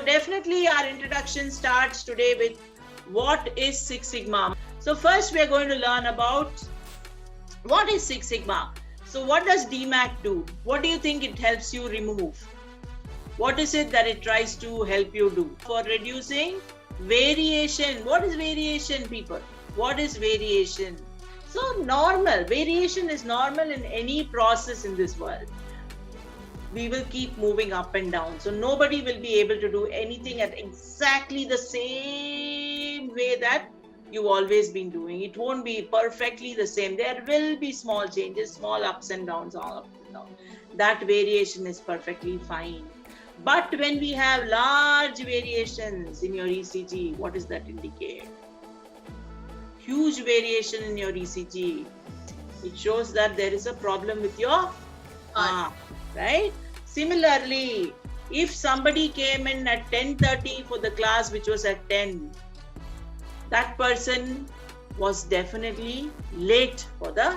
definitely our introduction starts today with what is Six Sigma. So first we are going to learn about what is Six Sigma. So what does DMAC do? What do you think it helps you remove? What is it that it tries to help you do? For reducing variation. What is variation, people? What is variation? So normal. Variation is normal in any process in this world. We will keep moving up and down. So nobody will be able to do anything at exactly the same way that you've always been doing. It won't be perfectly the same. There will be small changes, small ups and downs, all up and down. That variation is perfectly fine. But when we have large variations in your ECG, what does that indicate? Huge variation in your ECG. It shows that there is a problem with your heart, right? Similarly, if somebody came in at 10:30 for the class which was at 10, that person was definitely late for the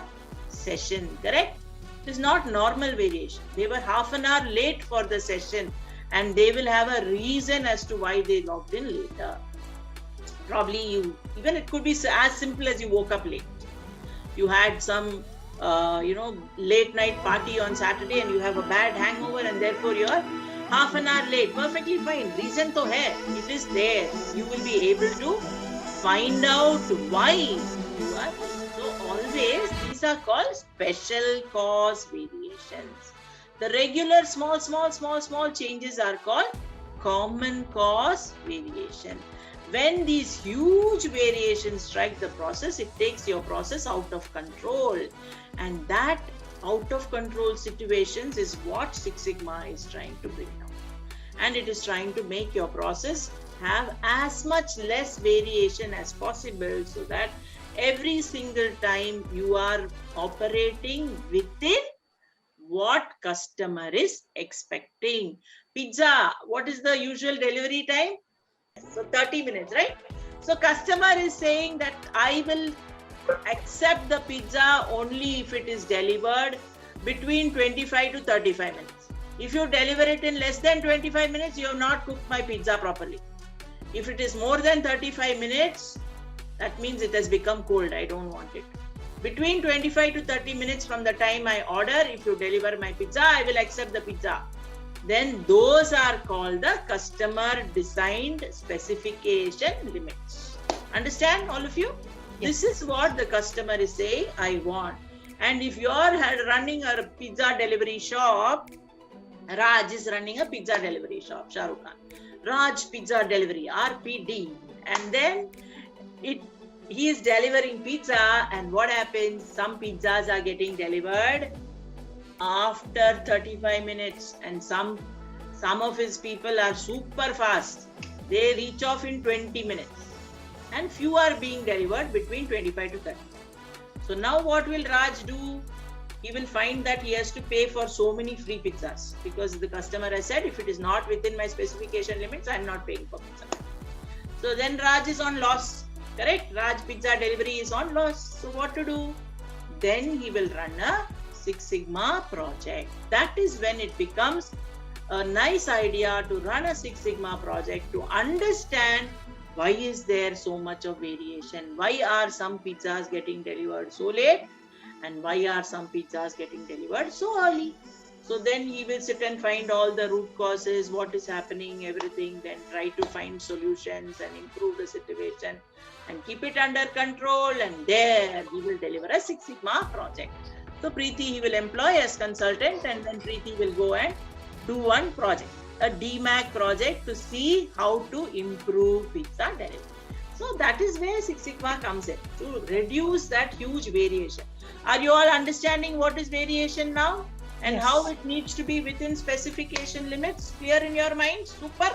session, correct? It is not normal variation. They were half an hour late for the session and they will have a reason as to why they logged in later. Probably even it could be as simple as you woke up late. You had some late night party on Saturday and you have a bad hangover and therefore you're half an hour late. Perfectly fine. Reason to hai. It is there. You will be able to find out why you are. So always these are called special cause variations. The regular small changes are called common cause variation. When these huge variations strike the process, it takes your process out of control. And that out of control situations is what Six Sigma is trying to bring down. And it is trying to make your process have as much less variation as possible so that every single time you are operating within what customer is expecting. Pizza, what is the usual delivery time? So 30 minutes, right? So customer is saying that I will accept the pizza only if it is delivered between 25 to 35 minutes. If you deliver it in less than 25 minutes, you have not cooked my pizza properly. If it is more than 35 minutes, that means it has become cold. I don't want it. Between 25 to 30 minutes from the time I order, if you deliver my pizza, I will accept the pizza. Then those are called the customer designed specification limits. Understand, all of you? Yes. This is what the customer is saying, I want. And if you are running a pizza delivery shop, Raj is running a pizza delivery shop, Shah Rukh Khan. Raj Pizza Delivery, RPD. And then he is delivering pizza, and what happens? Some pizzas are getting delivered after 35 minutes, and some of his people are super fast. They reach off in 20 minutes, and few are being delivered between 25 to 30. So now what will Raj do? He will find that he has to pay for so many free pizzas because the customer has said, if it is not within my specification limits, I am not paying for pizza. So then Raj is on loss, correct? Raj Pizza Delivery is on loss. So what to do? Then he will run a Six Sigma project. That is when it becomes a nice idea to run a Six Sigma project to understand why is there so much of variation? Why are some pizzas getting delivered so late? And why are some pizzas getting delivered so early? So then he will sit and find all the root causes, what is happening, everything, then try to find solutions and improve the situation and keep it under control, and there he will deliver a Six Sigma project. So Preeti he will employ as consultant, and then Preeti will go and do one project, a DMAC project, to see how to improve pizza delivery. So that is where Six Sigma comes in, to reduce that huge variation. Are you all understanding what is variation now? And yes, how it needs to be within specification limits? Clear in your mind? Super.